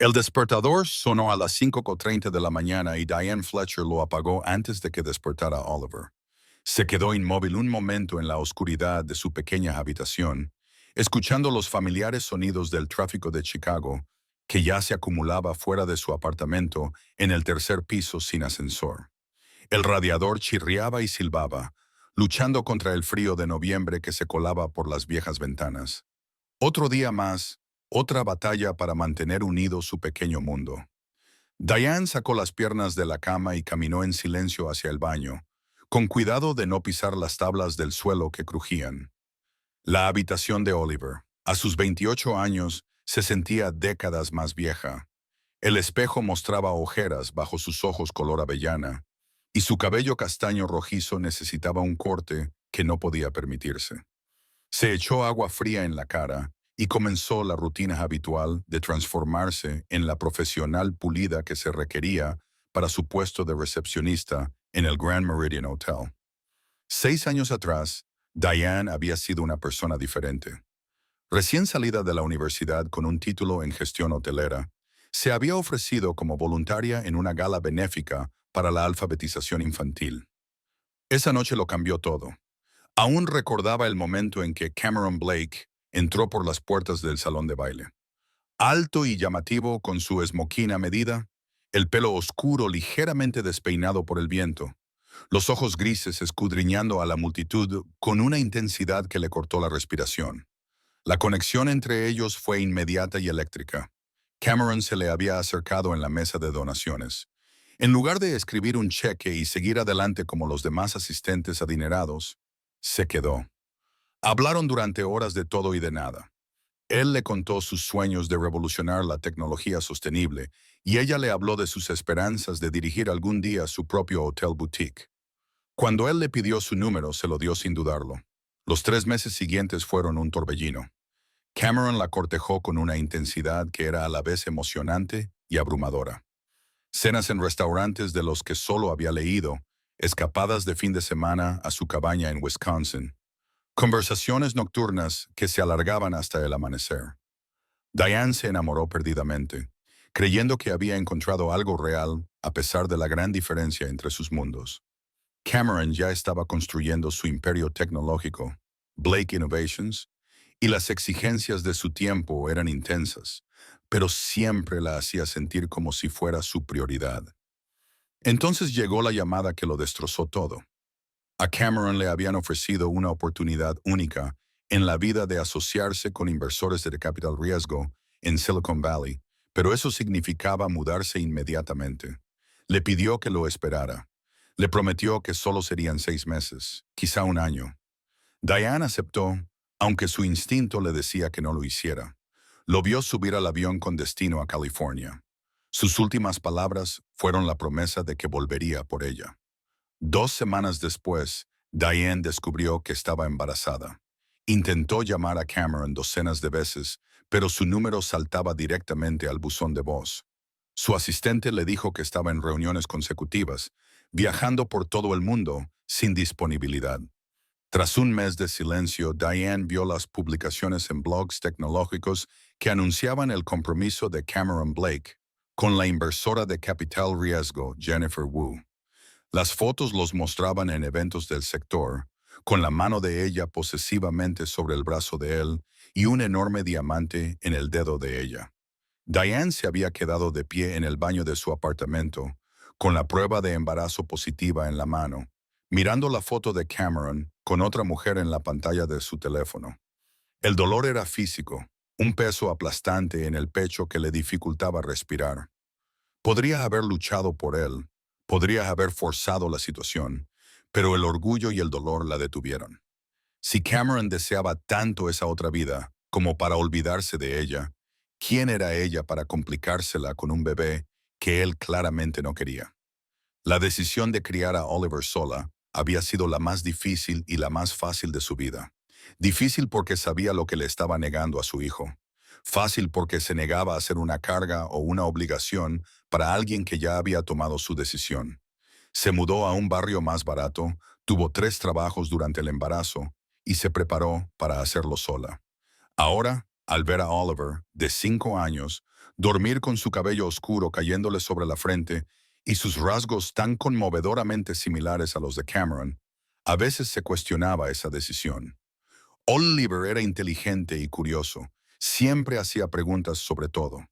El despertador sonó a las 5:30 de la mañana y Diane Fletcher lo apagó antes de que despertara Oliver. Se quedó inmóvil un momento en la oscuridad de su pequeña habitación, escuchando los familiares sonidos del tráfico de Chicago, que ya se acumulaba fuera de su apartamento en el tercer piso sin ascensor. El radiador chirriaba y silbaba, luchando contra el frío de noviembre que se colaba por las viejas ventanas. Otro día más, otra batalla para mantener unido su pequeño mundo. Diane sacó las piernas de la cama y caminó en silencio hacia el baño, con cuidado de no pisar las tablas del suelo que crujían. La habitación de Oliver, a sus 28 años, se sentía décadas más vieja. El espejo mostraba ojeras bajo sus ojos color avellana, y su cabello castaño rojizo necesitaba un corte que no podía permitirse. Se echó agua fría en la cara y comenzó la rutina habitual de transformarse en la profesional pulida que se requería para su puesto de recepcionista en el Grand Meridian Hotel. 6 años atrás, Diane había sido una persona diferente. Recién salida de la universidad con un título en gestión hotelera, se había ofrecido como voluntaria en una gala benéfica para la alfabetización infantil. Esa noche lo cambió todo. Aún recordaba el momento en que Cameron Blake entró por las puertas del salón de baile. Alto y llamativo con su esmoquín a medida, el pelo oscuro ligeramente despeinado por el viento, los ojos grises escudriñando a la multitud con una intensidad que le cortó la respiración. La conexión entre ellos fue inmediata y eléctrica. Cameron se le había acercado en la mesa de donaciones. En lugar de escribir un cheque y seguir adelante como los demás asistentes adinerados, se quedó. Hablaron durante horas de todo y de nada. Él le contó sus sueños de revolucionar la tecnología sostenible y ella le habló de sus esperanzas de dirigir algún día su propio hotel boutique. Cuando él le pidió su número, se lo dio sin dudarlo. Los 3 meses siguientes fueron un torbellino. Cameron la cortejó con una intensidad que era a la vez emocionante y abrumadora. Cenas en restaurantes de los que solo había leído, escapadas de fin de semana a su cabaña en Wisconsin, conversaciones nocturnas que se alargaban hasta el amanecer. Diane se enamoró perdidamente, creyendo que había encontrado algo real a pesar de la gran diferencia entre sus mundos. Cameron ya estaba construyendo su imperio tecnológico, Blake Innovations, y las exigencias de su tiempo eran intensas, pero siempre la hacía sentir como si fuera su prioridad. Entonces llegó la llamada que lo destrozó todo. A Cameron le habían ofrecido una oportunidad única en la vida de asociarse con inversores de capital riesgo en Silicon Valley, pero eso significaba mudarse inmediatamente. Le pidió que lo esperara. Le prometió que solo serían 6 meses, quizá un año. Diane aceptó, aunque su instinto le decía que no lo hiciera. Lo vio subir al avión con destino a California. Sus últimas palabras fueron la promesa de que volvería por ella. 2 semanas después, Diane descubrió que estaba embarazada. Intentó llamar a Cameron docenas de veces, pero su número saltaba directamente al buzón de voz. Su asistente le dijo que estaba en reuniones consecutivas, viajando por todo el mundo, sin disponibilidad. Tras un mes de silencio, Diane vio las publicaciones en blogs tecnológicos que anunciaban el compromiso de Cameron Blake con la inversora de capital riesgo Jennifer Wu. Las fotos los mostraban en eventos del sector, con la mano de ella posesivamente sobre el brazo de él y un enorme diamante en el dedo de ella. Diane se había quedado de pie en el baño de su apartamento, con la prueba de embarazo positiva en la mano, mirando la foto de Cameron con otra mujer en la pantalla de su teléfono. El dolor era físico, un peso aplastante en el pecho que le dificultaba respirar. Podría haber luchado por él, podría haber forzado la situación, pero el orgullo y el dolor la detuvieron. Si Cameron deseaba tanto esa otra vida como para olvidarse de ella, ¿quién era ella para complicársela con un bebé que él claramente no quería? La decisión de criar a Oliver sola había sido la más difícil y la más fácil de su vida. Difícil porque sabía lo que le estaba negando a su hijo. Fácil porque se negaba a ser una carga o una obligación para alguien que ya había tomado su decisión. Se mudó a un barrio más barato, tuvo 3 trabajos durante el embarazo y se preparó para hacerlo sola. Ahora, al ver a Oliver, de 5 años, Dormir con su cabello oscuro cayéndole sobre la frente y sus rasgos tan conmovedoramente similares a los de Cameron, a veces se cuestionaba esa decisión. Oliver era inteligente y curioso. Siempre hacía preguntas sobre todo.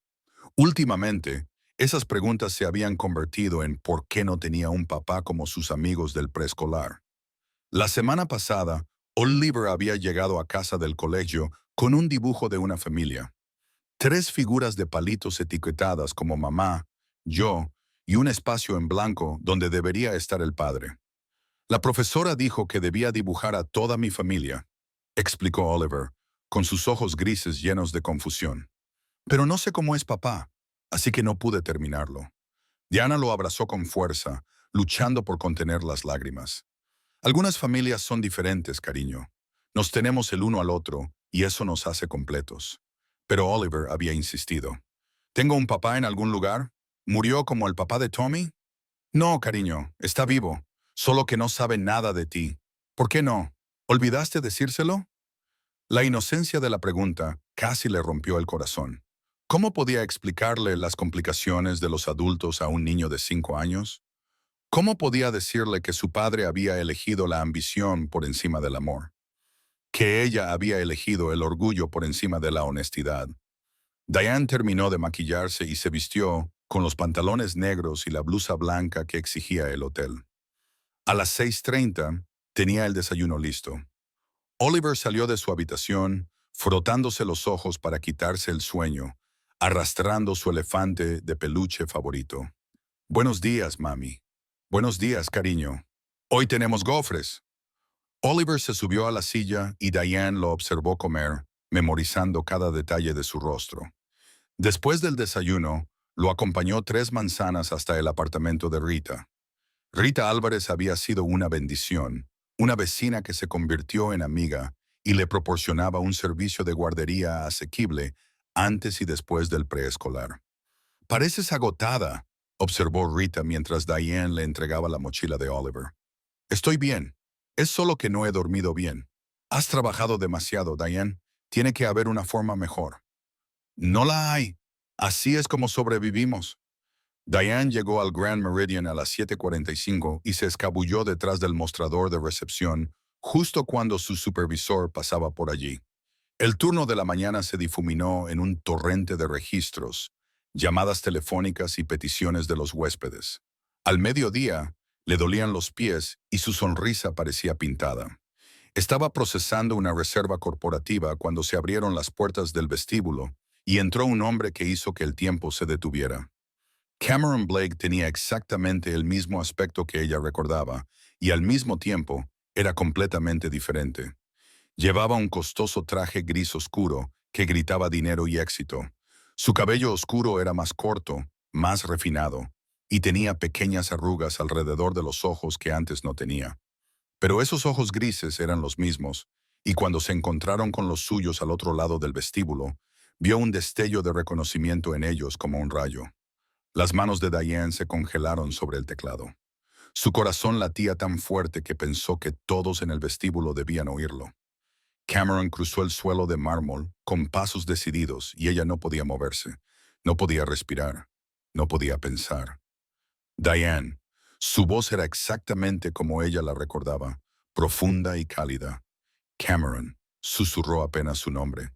Últimamente, esas preguntas se habían convertido en ¿por qué no tenía un papá como sus amigos del preescolar? La semana pasada, Oliver había llegado a casa del colegio con un dibujo de una familia. Tres figuras de palitos etiquetadas como mamá, yo y un espacio en blanco donde debería estar el padre. La profesora dijo que debía dibujar a toda mi familia, explicó Oliver, con sus ojos grises llenos de confusión. Pero no sé cómo es papá, así que no pude terminarlo. Diana lo abrazó con fuerza, luchando por contener las lágrimas. Algunas familias son diferentes, cariño. Nos tenemos el uno al otro y eso nos hace completos. Pero Oliver había insistido. ¿Tengo un papá en algún lugar? ¿Murió como el papá de Tommy? No, cariño, está vivo, solo que no sabe nada de ti. ¿Por qué no? ¿Olvidaste decírselo? La inocencia de la pregunta casi le rompió el corazón. ¿Cómo podía explicarle las complicaciones de los adultos a un niño de 5 años? ¿Cómo podía decirle que su padre había elegido la ambición por encima del amor? Que ella había elegido el orgullo por encima de la honestidad. Diane terminó de maquillarse y se vistió con los pantalones negros y la blusa blanca que exigía el hotel. A las 6:30 tenía el desayuno listo. Oliver salió de su habitación, frotándose los ojos para quitarse el sueño, arrastrando su elefante de peluche favorito. Buenos días, mami. Buenos días, cariño. Hoy tenemos gofres. Oliver se subió a la silla y Diane lo observó comer, memorizando cada detalle de su rostro. Después del desayuno, lo acompañó 3 manzanas hasta el apartamento de Rita. Rita Álvarez había sido una bendición, una vecina que se convirtió en amiga y le proporcionaba un servicio de guardería asequible antes y después del preescolar. Pareces agotada, observó Rita mientras Diane le entregaba la mochila de Oliver. Estoy bien. Es solo que no he dormido bien. Has trabajado demasiado, Diane. Tiene que haber una forma mejor. No la hay. Así es como sobrevivimos. Diane llegó al Grand Meridian a las 7:45 y se escabulló detrás del mostrador de recepción justo cuando su supervisor pasaba por allí. El turno de la mañana se difuminó en un torrente de registros, llamadas telefónicas y peticiones de los huéspedes. Al mediodía, le dolían los pies y su sonrisa parecía pintada. Estaba procesando una reserva corporativa cuando se abrieron las puertas del vestíbulo y entró un hombre que hizo que el tiempo se detuviera. Cameron Blake tenía exactamente el mismo aspecto que ella recordaba y al mismo tiempo era completamente diferente. Llevaba un costoso traje gris oscuro que gritaba dinero y éxito. Su cabello oscuro era más corto, más refinado, y tenía pequeñas arrugas alrededor de los ojos que antes no tenía. Pero esos ojos grises eran los mismos, y cuando se encontraron con los suyos al otro lado del vestíbulo, vio un destello de reconocimiento en ellos como un rayo. Las manos de Diane se congelaron sobre el teclado. Su corazón latía tan fuerte que pensó que todos en el vestíbulo debían oírlo. Cameron cruzó el suelo de mármol con pasos decididos y ella no podía moverse, no podía respirar, no podía pensar. Diane, su voz era exactamente como ella la recordaba, profunda y cálida. Cameron, susurró apenas su nombre.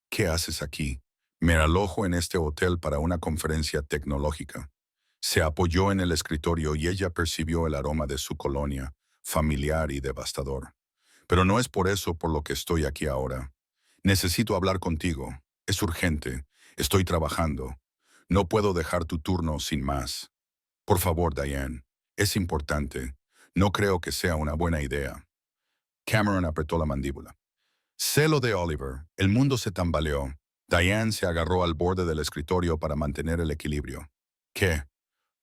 ¿Qué haces aquí? Me alojo en este hotel para una conferencia tecnológica. Se apoyó en el escritorio y ella percibió el aroma de su colonia, familiar y devastador. Pero no es por eso por lo que estoy aquí ahora. Necesito hablar contigo. Es urgente. Estoy trabajando. No puedo dejar tu turno sin más. Por favor, Diane. Es importante. No creo que sea una buena idea. Cameron apretó la mandíbula. Sé lo de Oliver. El mundo se tambaleó. Diane se agarró al borde del escritorio para mantener el equilibrio. ¿Qué?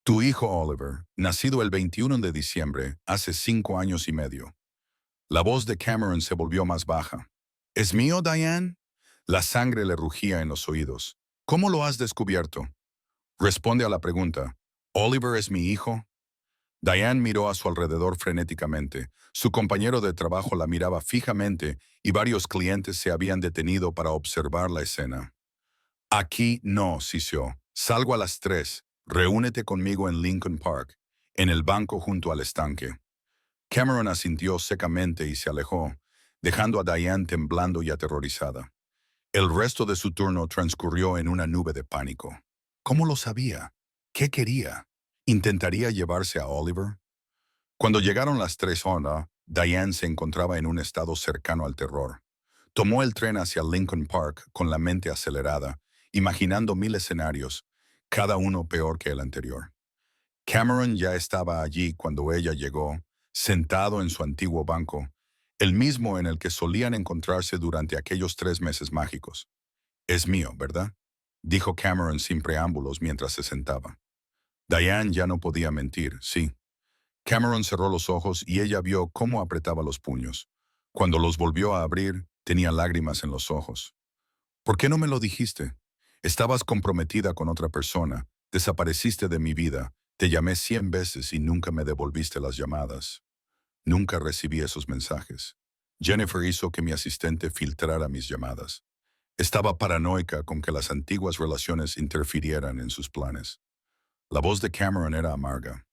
Tu hijo Oliver, nacido el 21 de diciembre, hace 5 años y medio. La voz de Cameron se volvió más baja. ¿Es mío, Diane? La sangre le rugía en los oídos. ¿Cómo lo has descubierto? Responde a la pregunta. ¿Oliver es mi hijo? Diane miró a su alrededor frenéticamente. Su compañero de trabajo la miraba fijamente y varios clientes se habían detenido para observar la escena. Aquí no, sisió. Salgo a las 3. Reúnete conmigo en Lincoln Park, en el banco junto al estanque. Cameron asintió secamente y se alejó, dejando a Diane temblando y aterrorizada. El resto de su turno transcurrió en una nube de pánico. ¿Cómo lo sabía? ¿Qué quería? ¿Intentaría llevarse a Oliver? Cuando llegaron las 3:00, Diane se encontraba en un estado cercano al terror. Tomó el tren hacia Lincoln Park con la mente acelerada, imaginando 1000 escenarios, cada uno peor que el anterior. Cameron ya estaba allí cuando ella llegó, sentado en su antiguo banco, el mismo en el que solían encontrarse durante aquellos 3 meses mágicos. «Es mío, ¿verdad?», dijo Cameron sin preámbulos mientras se sentaba. Diane ya no podía mentir, sí. Cameron cerró los ojos y ella vio cómo apretaba los puños. Cuando los volvió a abrir, tenía lágrimas en los ojos. «¿Por qué no me lo dijiste? Estabas comprometida con otra persona, desapareciste de mi vida, te llamé 100 veces y nunca me devolviste las llamadas. Nunca recibí esos mensajes. Jennifer hizo que mi asistente filtrara mis llamadas. Estaba paranoica con que las antiguas relaciones interfirieran en sus planes». La voz de Cameron era amarga.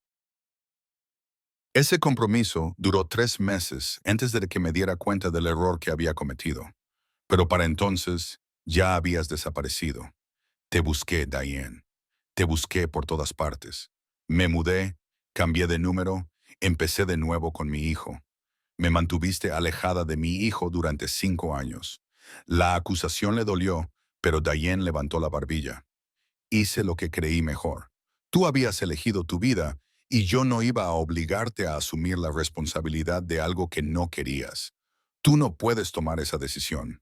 Ese compromiso duró 3 meses antes de que me diera cuenta del error que había cometido. Pero para entonces ya habías desaparecido. Te busqué, Diane. Te busqué por todas partes. Me mudé, cambié de número, empecé de nuevo con mi hijo. Me mantuviste alejada de mi hijo durante 5 años. La acusación le dolió, pero Diane levantó la barbilla. Hice lo que creí mejor. Tú habías elegido tu vida y yo no iba a obligarte a asumir la responsabilidad de algo que no querías. Tú no puedes tomar esa decisión.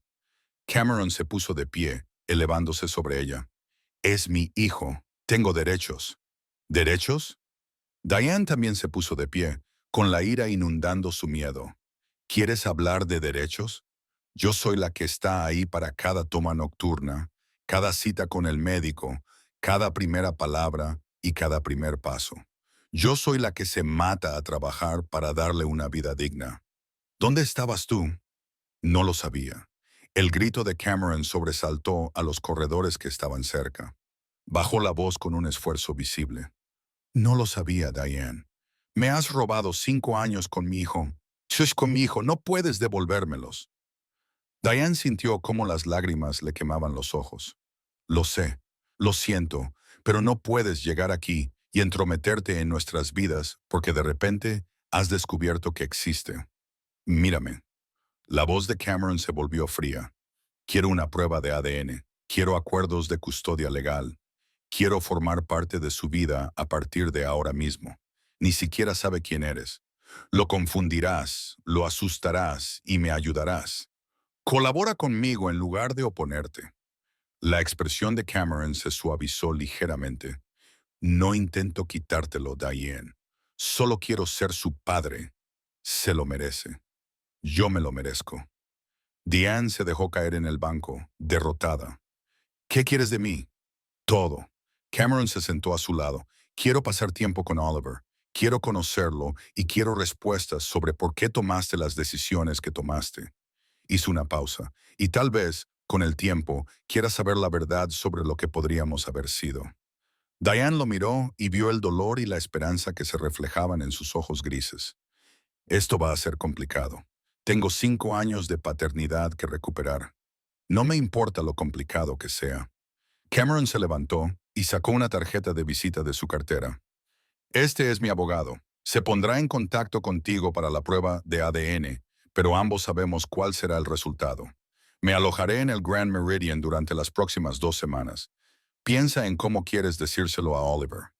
Cameron se puso de pie, elevándose sobre ella. «Es mi hijo. Tengo derechos». «¿Derechos?». Diane también se puso de pie, con la ira inundando su miedo. «¿Quieres hablar de derechos? Yo soy la que está ahí para cada toma nocturna, cada cita con el médico, cada primera palabra y cada primer paso. Yo soy la que se mata a trabajar para darle una vida digna. ¿Dónde estabas tú?». No lo sabía. El grito de Cameron sobresaltó a los corredores que estaban cerca. Bajó la voz con un esfuerzo visible. «No lo sabía, Diane. Me has robado 5 años con mi hijo. Shush, con mi hijo, no puedes devolvérmelos». Diane sintió cómo las lágrimas le quemaban los ojos. «Lo sé, lo siento, pero no puedes llegar aquí y entrometerte en nuestras vidas porque de repente has descubierto que existe. Mírame». La voz de Cameron se volvió fría. «Quiero una prueba de ADN. Quiero acuerdos de custodia legal. Quiero formar parte de su vida a partir de ahora mismo. Ni siquiera sabe quién eres. Lo confundirás, lo asustarás y me ayudarás. Colabora conmigo en lugar de oponerte». La expresión de Cameron se suavizó ligeramente. «No intento quitártelo, Diane. Solo quiero ser su padre. Se lo merece. Yo me lo merezco». Diane se dejó caer en el banco, derrotada. «¿Qué quieres de mí?». «Todo». Cameron se sentó a su lado. «Quiero pasar tiempo con Oliver. Quiero conocerlo y quiero respuestas sobre por qué tomaste las decisiones que tomaste». Hizo una pausa. «Y tal vez, con el tiempo, quieras saber la verdad sobre lo que podríamos haber sido». Diane lo miró y vio el dolor y la esperanza que se reflejaban en sus ojos grises. «Esto va a ser complicado. Tengo 5 años de paternidad que recuperar. No me importa lo complicado que sea». Cameron se levantó y sacó una tarjeta de visita de su cartera. «Este es mi abogado. Se pondrá en contacto contigo para la prueba de ADN, pero ambos sabemos cuál será el resultado. Me alojaré en el Grand Meridian durante las próximas 2 semanas. Piensa en cómo quieres decírselo a Oliver.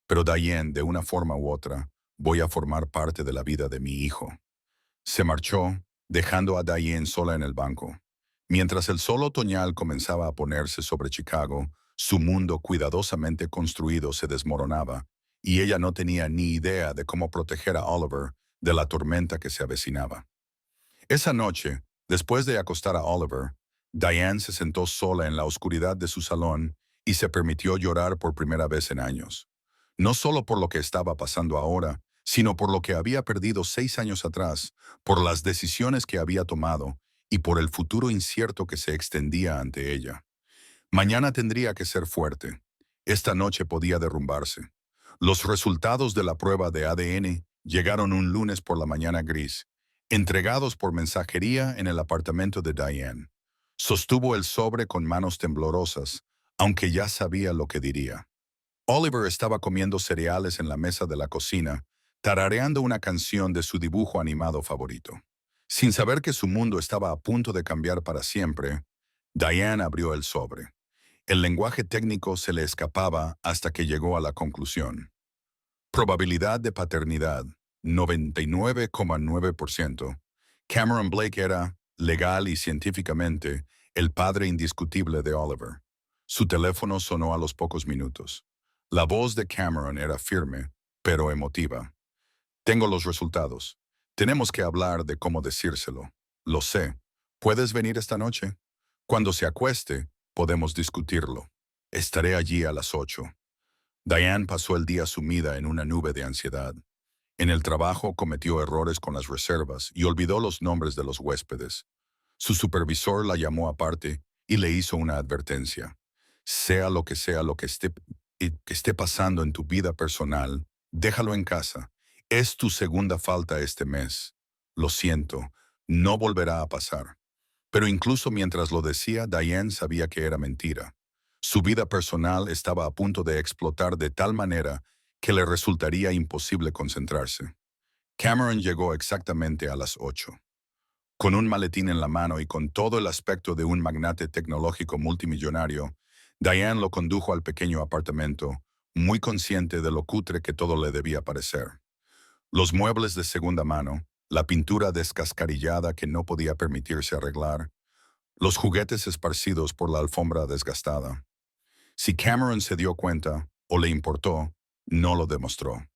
Pero Diane, de una forma u otra, voy a formar parte de la vida de mi hijo». Se marchó, dejando a Diane sola en el banco. Mientras el sol otoñal comenzaba a ponerse sobre Chicago, su mundo cuidadosamente construido se desmoronaba, y ella no tenía ni idea de cómo proteger a Oliver de la tormenta que se avecinaba. Esa noche, después de acostar a Oliver, Diane se sentó sola en la oscuridad de su salón y se permitió llorar por primera vez en años. No solo por lo que estaba pasando ahora, sino por lo que había perdido 6 años atrás, por las decisiones que había tomado y por el futuro incierto que se extendía ante ella. Mañana tendría que ser fuerte. Esta noche podía derrumbarse. Los resultados de la prueba de ADN llegaron un lunes por la mañana gris, entregados por mensajería en el apartamento de Diane. Sostuvo el sobre con manos temblorosas, aunque ya sabía lo que diría. Oliver estaba comiendo cereales en la mesa de la cocina, tarareando una canción de su dibujo animado favorito. Sin saber que su mundo estaba a punto de cambiar para siempre, Diane abrió el sobre. El lenguaje técnico se le escapaba hasta que llegó a la conclusión. Probabilidad de paternidad, 99,9%. Cameron Blake era, legal y científicamente, el padre indiscutible de Oliver. Su teléfono sonó a los pocos minutos. La voz de Cameron era firme, pero emotiva. Tengo los resultados. Tenemos que hablar de cómo decírselo. Lo sé. ¿Puedes venir esta noche? Cuando se acueste, podemos discutirlo. Estaré allí a las 8. Diane pasó el día sumida en una nube de ansiedad. En el trabajo cometió errores con las reservas y olvidó los nombres de los huéspedes. Su supervisor la llamó aparte y le hizo una advertencia. Sea lo que esté pasando en tu vida personal, déjalo en casa. Es tu segunda falta este mes. Lo siento, no volverá a pasar. Pero incluso mientras lo decía, Diane sabía que era mentira. Su vida personal estaba a punto de explotar de tal manera que le resultaría imposible concentrarse. Cameron llegó exactamente a las 8. Con un maletín en la mano y con todo el aspecto de un magnate tecnológico multimillonario, Diane lo condujo al pequeño apartamento, muy consciente de lo cutre que todo le debía parecer. Los muebles de segunda mano, la pintura descascarillada que no podía permitirse arreglar, los juguetes esparcidos por la alfombra desgastada. Si Cameron se dio cuenta, o le importó, no lo demostró.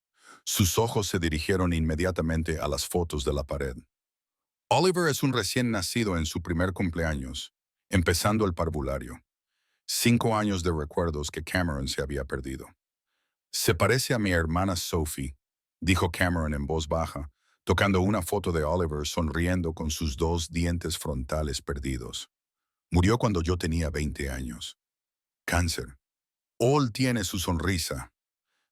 Sus ojos se dirigieron inmediatamente a las fotos de la pared. Oliver es un recién nacido en su primer cumpleaños, empezando el parvulario. 5 años de recuerdos que Cameron se había perdido. Se parece a mi hermana Sophie, dijo Cameron en voz baja, tocando una foto de Oliver sonriendo con sus 2 dientes frontales perdidos. Murió cuando yo tenía 20 años. Cáncer. All tiene su sonrisa.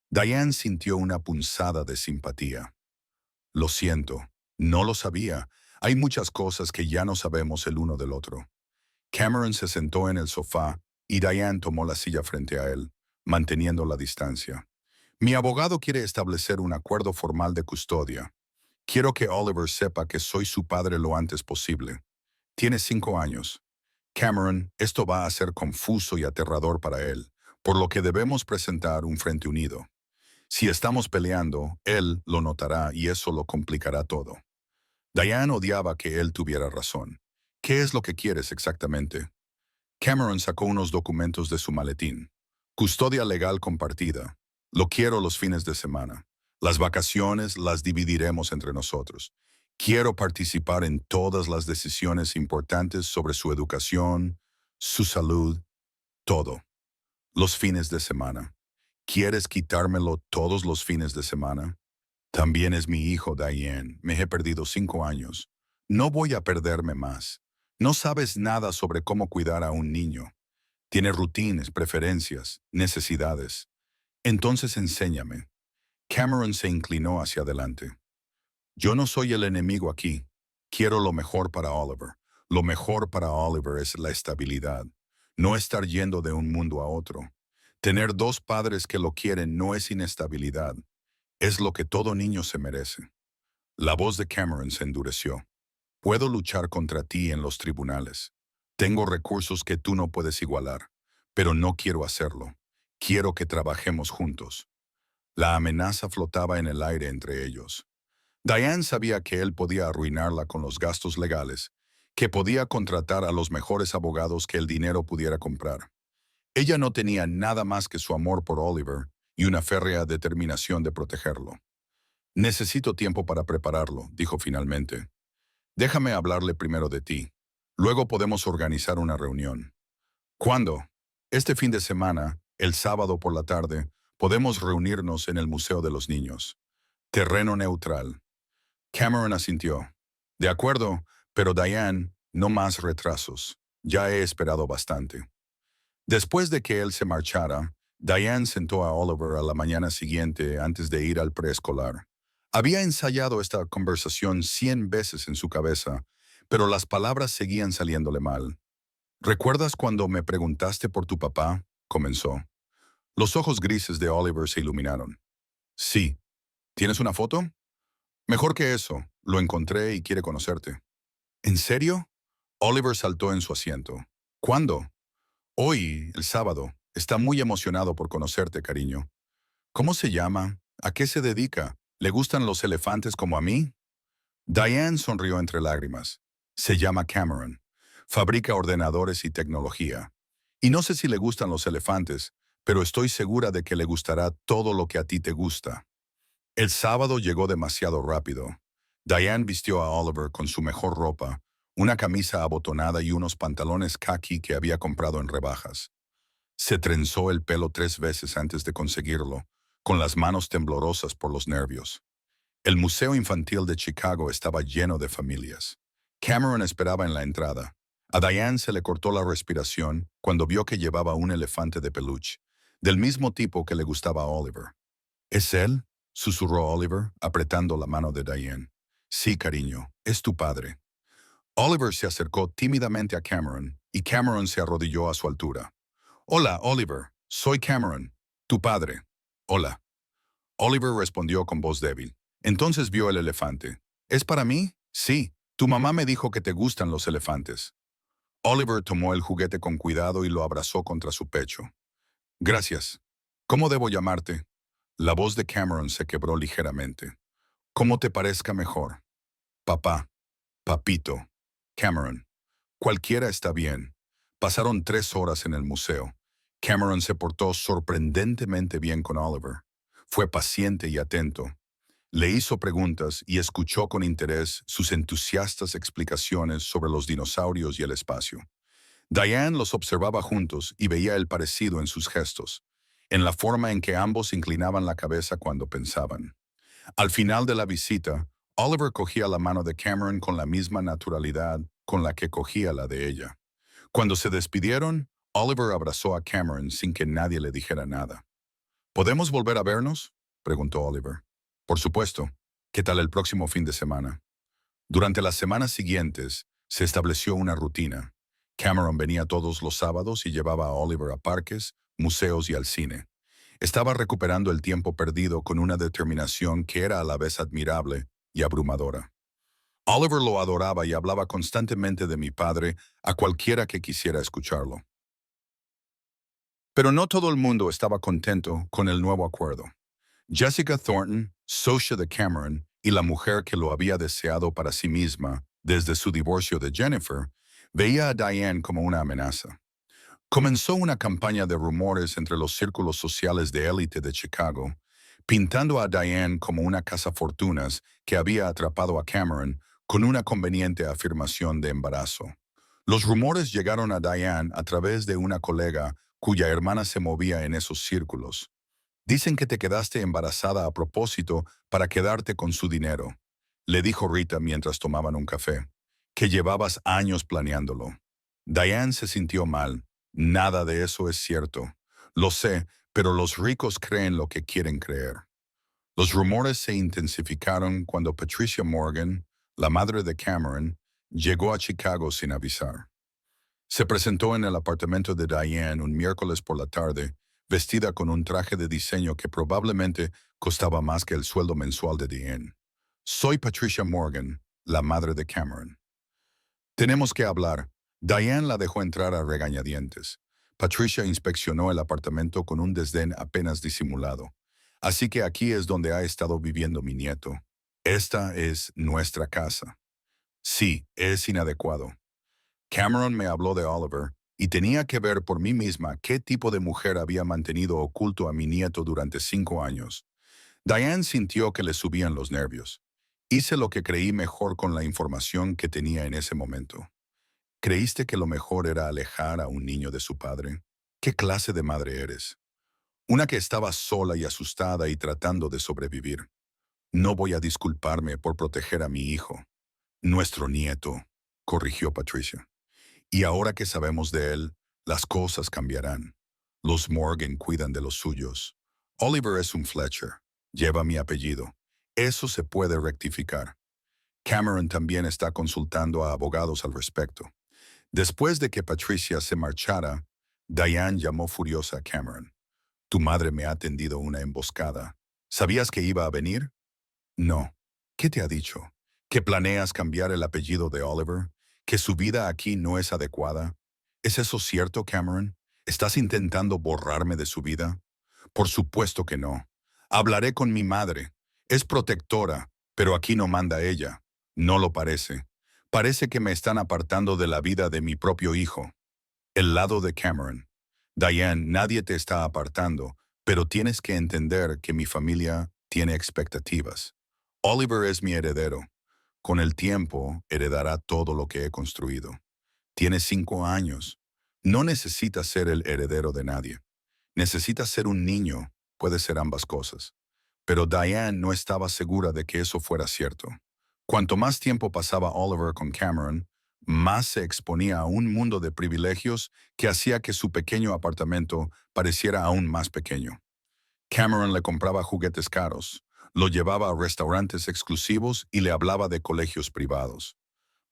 Diane sintió una punzada de simpatía. Lo siento, no lo sabía. Hay muchas cosas que ya no sabemos el uno del otro. Cameron se sentó en el sofá y Diane tomó la silla frente a él, manteniendo la distancia. Mi abogado quiere establecer un acuerdo formal de custodia. Quiero que Oliver sepa que soy su padre lo antes posible. Tiene 5 años. Cameron, esto va a ser confuso y aterrador para él, por lo que debemos presentar un frente unido. Si estamos peleando, él lo notará y eso lo complicará todo. Diane odiaba que él tuviera razón. ¿Qué es lo que quieres exactamente? Cameron sacó unos documentos de su maletín. Custodia legal compartida. Lo quiero los fines de semana. Las vacaciones las dividiremos entre nosotros. Quiero participar en todas las decisiones importantes sobre su educación, su salud, todo. Los fines de semana. ¿Quieres quitármelo todos los fines de semana? También es mi hijo, Diane. Me he perdido 5 años. No voy a perderme más. No sabes nada sobre cómo cuidar a un niño. Tiene rutinas, preferencias, necesidades. Entonces enséñame. Cameron se inclinó hacia adelante. Yo no soy el enemigo aquí. Quiero lo mejor para Oliver. Lo mejor para Oliver es la estabilidad. No estar yendo de un mundo a otro. Tener 2 padres que lo quieren no es inestabilidad. Es lo que todo niño se merece. La voz de Cameron se endureció. Puedo luchar contra ti en los tribunales. Tengo recursos que tú no puedes igualar, pero no quiero hacerlo. Quiero que trabajemos juntos. La amenaza flotaba en el aire entre ellos. Diane sabía que él podía arruinarla con los gastos legales, que podía contratar a los mejores abogados que el dinero pudiera comprar. Ella no tenía nada más que su amor por Oliver y una férrea determinación de protegerlo. Necesito tiempo para prepararlo, dijo finalmente. Déjame hablarle primero de ti. Luego podemos organizar una reunión. ¿Cuándo? Este fin de semana, el sábado por la tarde, podemos reunirnos en el Museo de los Niños. Terreno neutral. Cameron asintió. De acuerdo, pero Diane, no más retrasos. Ya he esperado bastante. Después de que él se marchara, Diane sentó a Oliver a la mañana siguiente antes de ir al preescolar. Había ensayado esta conversación 100 veces en su cabeza, pero las palabras seguían saliéndole mal. ¿Recuerdas cuando me preguntaste por tu papá? Comenzó. Los ojos grises de Oliver se iluminaron. Sí. ¿Tienes una foto? Mejor que eso, lo encontré y quiere conocerte. ¿En serio? Oliver saltó en su asiento. ¿Cuándo? Hoy, el sábado. Está muy emocionado por conocerte, cariño. ¿Cómo se llama? ¿A qué se dedica? ¿Le gustan los elefantes como a mí? Diane sonrió entre lágrimas. Se llama Cameron. Fabrica ordenadores y tecnología. Y no sé si le gustan los elefantes, pero estoy segura de que le gustará todo lo que a ti te gusta. El sábado llegó demasiado rápido. Diane vistió a Oliver con su mejor ropa, una camisa abotonada y unos pantalones khaki que había comprado en rebajas. Se trenzó el pelo 3 veces antes de conseguirlo, con las manos temblorosas por los nervios. El Museo Infantil de Chicago estaba lleno de familias. Cameron esperaba en la entrada. A Diane se le cortó la respiración cuando vio que llevaba un elefante de peluche, del mismo tipo que le gustaba a Oliver. ¿Es él? Susurró Oliver, apretando la mano de Diane. Sí, cariño, es tu padre. Oliver se acercó tímidamente a Cameron, y Cameron se arrodilló a su altura. Hola, Oliver. Soy Cameron, tu padre. Hola. Oliver respondió con voz débil. Entonces vio el elefante. ¿Es para mí? Sí. Tu mamá me dijo que te gustan los elefantes. Oliver tomó el juguete con cuidado y lo abrazó contra su pecho. Gracias. ¿Cómo debo llamarte? La voz de Cameron se quebró ligeramente. Como te parezca mejor. Papá. Papito. Cameron. Cualquiera está bien. Pasaron 3 horas en el museo. Cameron se portó sorprendentemente bien con Oliver. Fue paciente y atento. Le hizo preguntas y escuchó con interés sus entusiastas explicaciones sobre los dinosaurios y el espacio. Diane los observaba juntos y veía el parecido en sus gestos, en la forma en que ambos inclinaban la cabeza cuando pensaban. Al final de la visita, Oliver cogía la mano de Cameron con la misma naturalidad con la que cogía la de ella. Cuando se despidieron, Oliver abrazó a Cameron sin que nadie le dijera nada. ¿Podemos volver a vernos? Preguntó Oliver. Por supuesto. ¿Qué tal el próximo fin de semana? Durante las semanas siguientes, se estableció una rutina. Cameron venía todos los sábados y llevaba a Oliver a parques, museos y al cine. Estaba recuperando el tiempo perdido con una determinación que era a la vez admirable y abrumadora. Oliver lo adoraba y hablaba constantemente de mi padre a cualquiera que quisiera escucharlo. Pero no todo el mundo estaba contento con el nuevo acuerdo. Jessica Thornton, socia de Cameron y la mujer que lo había deseado para sí misma desde su divorcio de Jennifer, veía a Diane como una amenaza. Comenzó una campaña de rumores entre los círculos sociales de élite de Chicago, pintando a Diane como una cazafortunas que había atrapado a Cameron con una conveniente afirmación de embarazo. Los rumores llegaron a Diane a través de una colega cuya hermana se movía en esos círculos. Dicen que te quedaste embarazada a propósito para quedarte con su dinero, le dijo Rita mientras tomaban un café, que llevabas años planeándolo. Diane se sintió mal. Nada de eso es cierto. Lo sé, pero los ricos creen lo que quieren creer. Los rumores se intensificaron cuando Patricia Morgan, la madre de Cameron, llegó a Chicago sin avisar. Se presentó en el apartamento de Diane un miércoles por la tarde, vestida con un traje de diseño que probablemente costaba más que el sueldo mensual de Diane. Soy Patricia Morgan, la madre de Cameron. Tenemos que hablar. Diane la dejó entrar a regañadientes. Patricia inspeccionó el apartamento con un desdén apenas disimulado. Así que aquí es donde ha estado viviendo mi nieto. Esta es nuestra casa. Sí, es inadecuado. Cameron me habló de Oliver y tenía que ver por mí misma qué tipo de mujer había mantenido oculto a mi nieto durante 5 años. Diane sintió que le subían los nervios. Hice lo que creí mejor con la información que tenía en ese momento. ¿Creíste que lo mejor era alejar a un niño de su padre? ¿Qué clase de madre eres? Una que estaba sola y asustada y tratando de sobrevivir. No voy a disculparme por proteger a mi hijo. Nuestro nieto, corrigió Patricia. Y ahora que sabemos de él, Las cosas cambiarán. Los Morgan cuidan de los suyos. Oliver es un Fletcher. Lleva mi apellido. Eso se puede rectificar. Cameron también está consultando a abogados al respecto. Después de que Patricia se marchara, Diane llamó furiosa a Cameron. Tu madre me ha tendido una emboscada. ¿Sabías que iba a venir? No. ¿Qué te ha dicho? ¿Que planeas cambiar el apellido de Oliver? ¿Que su vida aquí no es adecuada? ¿Es eso cierto, Cameron? ¿Estás intentando borrarme de su vida? Por supuesto que no. Hablaré con mi madre. Es protectora, pero aquí no manda ella. No lo parece. Parece que me están apartando de la vida de mi propio hijo. El lado de Cameron. Diane, nadie te está apartando, pero tienes que entender que mi familia tiene expectativas. Oliver es mi heredero. Con el tiempo, heredará todo lo que he construido. Tiene 5 años. No necesita ser el heredero de nadie. Necesita ser un niño. Puede ser ambas cosas. Pero Diane no estaba segura de que eso fuera cierto. Cuanto más tiempo pasaba Oliver con Cameron, más se exponía a un mundo de privilegios que hacía que su pequeño apartamento pareciera aún más pequeño. Cameron le compraba juguetes caros, lo llevaba a restaurantes exclusivos y le hablaba de colegios privados.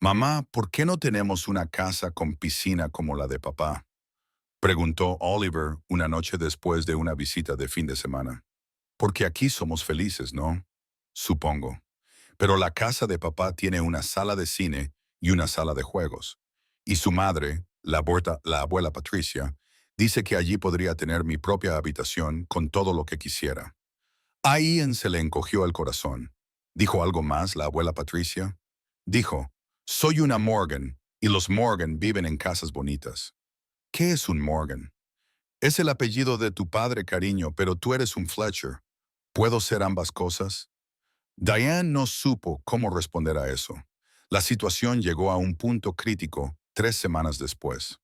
Mamá, ¿por qué no tenemos una casa con piscina como la de papá? Preguntó Oliver una noche después de una visita de fin de semana. Porque aquí somos felices, ¿no? Supongo. Pero la casa de papá tiene una sala de cine y una sala de juegos. Y su madre, la abuela Patricia, dice que allí podría tener mi propia habitación con todo lo que quisiera. A Ian se le encogió el corazón. ¿Dijo algo más la abuela Patricia? Dijo, soy una Morgan, y los Morgan viven en casas bonitas. ¿Qué es un Morgan? Es el apellido de tu padre, cariño, pero tú eres un Fletcher. ¿Puedo ser ambas cosas? Diane no supo cómo responder a eso. La situación llegó a un punto crítico 3 semanas después.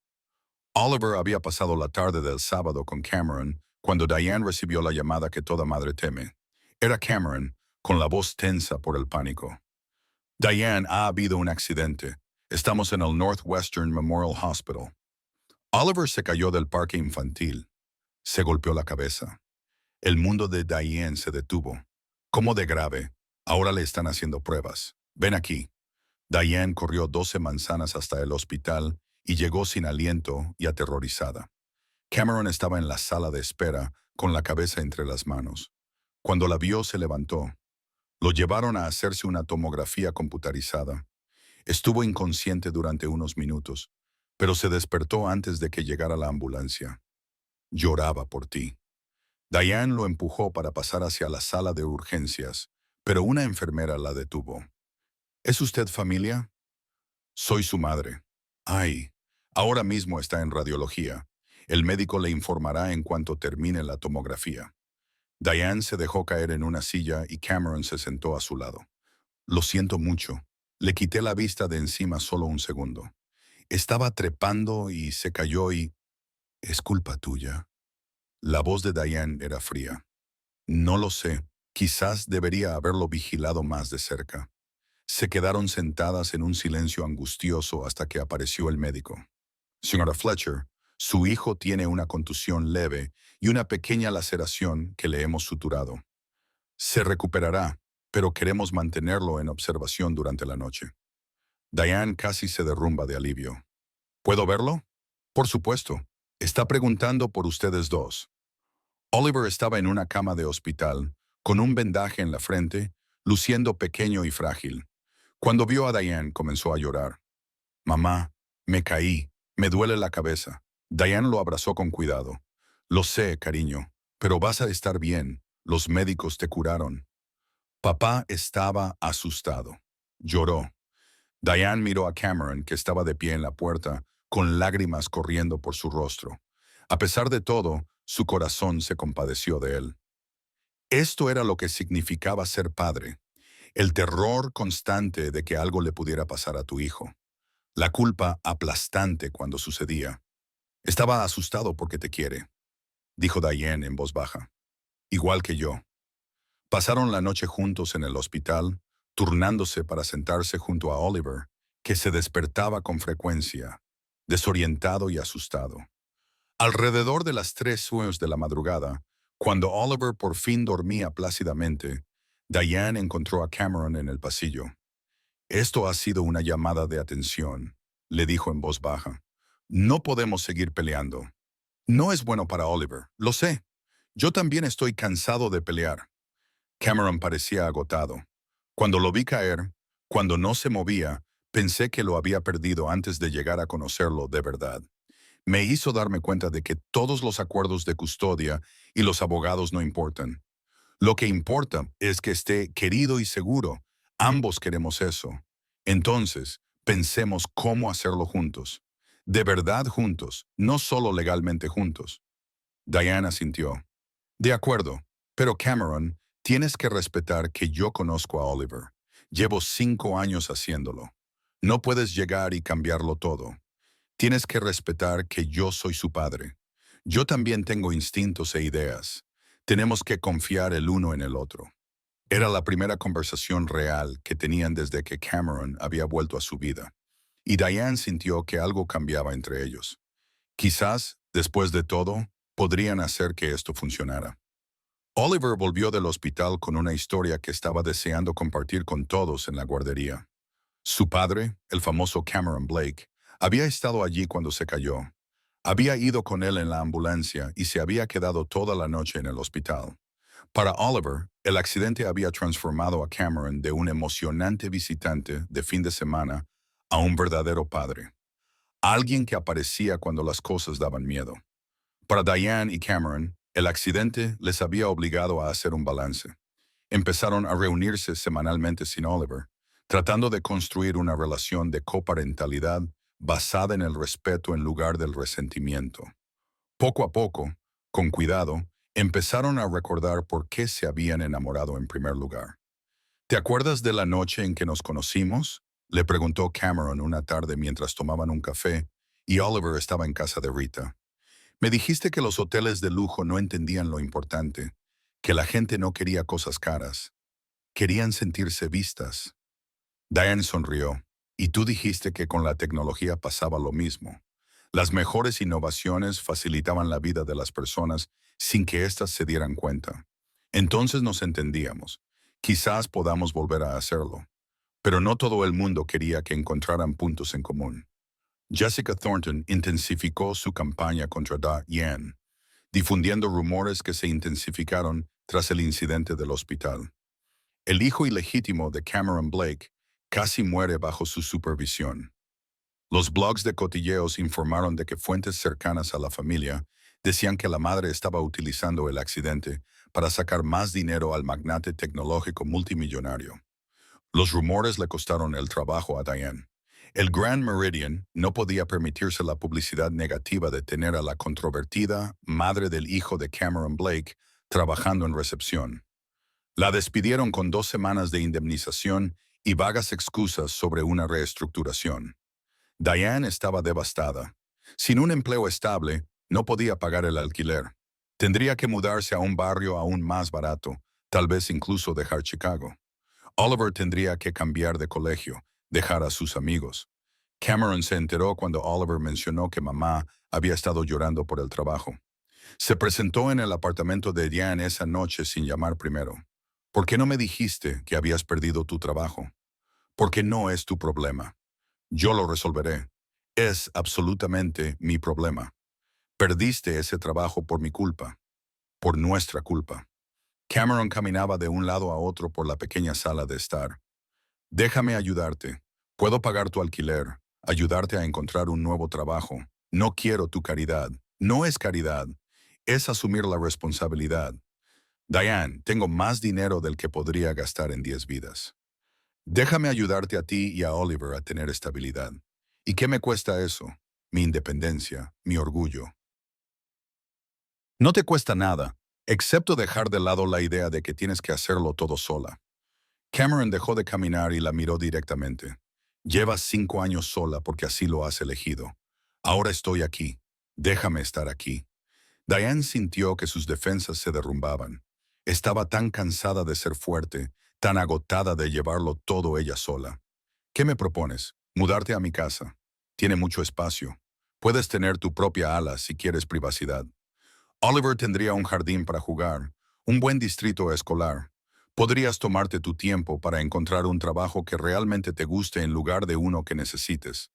Oliver había pasado la tarde del sábado con Cameron cuando Diane recibió la llamada que toda madre teme. Era Cameron, con la voz tensa por el pánico. Diane, ha habido un accidente. Estamos en el Northwestern Memorial Hospital. Oliver se cayó del parque infantil. Se golpeó la cabeza. El mundo de Diane se detuvo. ¿Cómo de grave? Ahora le están haciendo pruebas. Ven aquí. Diane corrió 12 manzanas hasta el hospital y llegó sin aliento y aterrorizada. Cameron estaba en la sala de espera con la cabeza entre las manos. Cuando la vio, se levantó. Lo llevaron a hacerse una tomografía computarizada. Estuvo inconsciente durante unos minutos, pero se despertó antes de que llegara la ambulancia. Lloraba por ti. Diane lo empujó para pasar hacia la sala de urgencias, pero una enfermera la detuvo. ¿Es usted familia? Soy su madre. Ay, ahora mismo está en radiología. El médico le informará en cuanto termine la tomografía. Diane se dejó caer en una silla y Cameron se sentó a su lado. Lo siento mucho. Le quité la vista de encima solo un segundo. Estaba trepando y se cayó y... Es culpa tuya. La voz de Diane era fría. No lo sé. Quizás debería haberlo vigilado más de cerca. Se quedaron sentadas en un silencio angustioso hasta que apareció el médico. Señora Fletcher, su hijo tiene una contusión leve y una pequeña laceración que le hemos suturado. Se recuperará, pero queremos mantenerlo en observación durante la noche. Diane casi se derrumba de alivio. ¿Puedo verlo? Por supuesto. Está preguntando por ustedes dos. Oliver estaba en una cama de hospital, con un vendaje en la frente, luciendo pequeño y frágil. Cuando vio a Diane, comenzó a llorar. Mamá, me caí, me duele la cabeza. Diane lo abrazó con cuidado. Lo sé, cariño, pero vas a estar bien. Los médicos te curaron. Papá estaba asustado. Lloró. Diane miró a Cameron, que estaba de pie en la puerta, con lágrimas corriendo por su rostro. A pesar de todo, su corazón se compadeció de él. Esto era lo que significaba ser padre. El terror constante de que algo le pudiera pasar a tu hijo. La culpa aplastante cuando sucedía. Estaba asustado porque te quiere, dijo Diane en voz baja. Igual que yo. Pasaron la noche juntos en el hospital, turnándose para sentarse junto a Oliver, que se despertaba con frecuencia, desorientado y asustado. Alrededor de las 3 de la madrugada, cuando Oliver por fin dormía plácidamente, Diane encontró a Cameron en el pasillo. Esto ha sido una llamada de atención, le dijo en voz baja. No podemos seguir peleando. No es bueno para Oliver, lo sé. Yo también estoy cansado de pelear. Cameron parecía agotado. Cuando lo vi caer, cuando no se movía, pensé que lo había perdido antes de llegar a conocerlo de verdad. Me hizo darme cuenta de que todos los acuerdos de custodia y los abogados no importan. Lo que importa es que esté querido y seguro. Ambos queremos eso. Entonces, pensemos cómo hacerlo juntos. De verdad juntos, no solo legalmente juntos. Diana sintió. De acuerdo, pero Cameron, tienes que respetar que yo conozco a Oliver. Llevo 5 años haciéndolo. No puedes llegar y cambiarlo todo. Tienes que respetar que yo soy su padre. Yo también tengo instintos e ideas. Tenemos que confiar el uno en el otro. Era la primera conversación real que tenían desde que Cameron había vuelto a su vida, y Diane sintió que algo cambiaba entre ellos. Quizás, después de todo, podrían hacer que esto funcionara. Oliver volvió del hospital con una historia que estaba deseando compartir con todos en la guardería. Su padre, el famoso Cameron Blake, había estado allí cuando se cayó. Había ido con él en la ambulancia y se había quedado toda la noche en el hospital. Para Oliver, el accidente había transformado a Cameron de un emocionante visitante de fin de semana a un verdadero padre. Alguien que aparecía cuando las cosas daban miedo. Para Diane y Cameron, el accidente les había obligado a hacer un balance. Empezaron a reunirse semanalmente sin Oliver, tratando de construir una relación de coparentalidad basada en el respeto en lugar del resentimiento. Poco a poco, con cuidado, empezaron a recordar por qué se habían enamorado en primer lugar. ¿Te acuerdas de la noche en que nos conocimos?, le preguntó Cameron una tarde mientras tomaban un café y Oliver estaba en casa de Rita. Me dijiste que los hoteles de lujo no entendían lo importante, que la gente no quería cosas caras, querían sentirse vistas. Diane sonrió. Y tú dijiste que con la tecnología pasaba lo mismo. Las mejores innovaciones facilitaban la vida de las personas sin que éstas se dieran cuenta. Entonces nos entendíamos. Quizás podamos volver a hacerlo. Pero no todo el mundo quería que encontraran puntos en común. Jessica Thornton intensificó su campaña contra Diane, difundiendo rumores que se intensificaron tras el incidente del hospital. El hijo ilegítimo de Cameron Blake casi muere bajo su supervisión. Los blogs de cotilleos informaron de que fuentes cercanas a la familia decían que la madre estaba utilizando el accidente para sacar más dinero al magnate tecnológico multimillonario. Los rumores le costaron el trabajo a Diane. El Grand Meridian no podía permitirse la publicidad negativa de tener a la controvertida madre del hijo de Cameron Blake trabajando en recepción. La despidieron con 2 semanas de indemnización y vagas excusas sobre una reestructuración. Diane estaba devastada. Sin un empleo estable, no podía pagar el alquiler. Tendría que mudarse a un barrio aún más barato, tal vez incluso dejar Chicago. Oliver tendría que cambiar de colegio, dejar a sus amigos. Cameron se enteró cuando Oliver mencionó que mamá había estado llorando por el trabajo. Se presentó en el apartamento de Diane esa noche sin llamar primero. ¿Por qué no me dijiste que habías perdido tu trabajo? Porque no es tu problema. Yo lo resolveré. Es absolutamente mi problema. Perdiste ese trabajo por mi culpa, por nuestra culpa. Cameron caminaba de un lado a otro por la pequeña sala de estar. Déjame ayudarte. Puedo pagar tu alquiler, ayudarte a encontrar un nuevo trabajo. No quiero tu caridad. No es caridad. Es asumir la responsabilidad. Diane, tengo más dinero del que podría gastar en 10 vidas. Déjame ayudarte a ti y a Oliver a tener estabilidad. ¿Y qué me cuesta eso? Mi independencia, mi orgullo. No te cuesta nada, excepto dejar de lado la idea de que tienes que hacerlo todo sola. Cameron dejó de caminar y la miró directamente. Llevas 5 años sola porque así lo has elegido. Ahora estoy aquí. Déjame estar aquí. Diane sintió que sus defensas se derrumbaban. Estaba tan cansada de ser fuerte, tan agotada de llevarlo todo ella sola. ¿Qué me propones? Mudarte a mi casa. Tiene mucho espacio. Puedes tener tu propia ala si quieres privacidad. Oliver tendría un jardín para jugar, un buen distrito escolar. Podrías tomarte tu tiempo para encontrar un trabajo que realmente te guste en lugar de uno que necesites.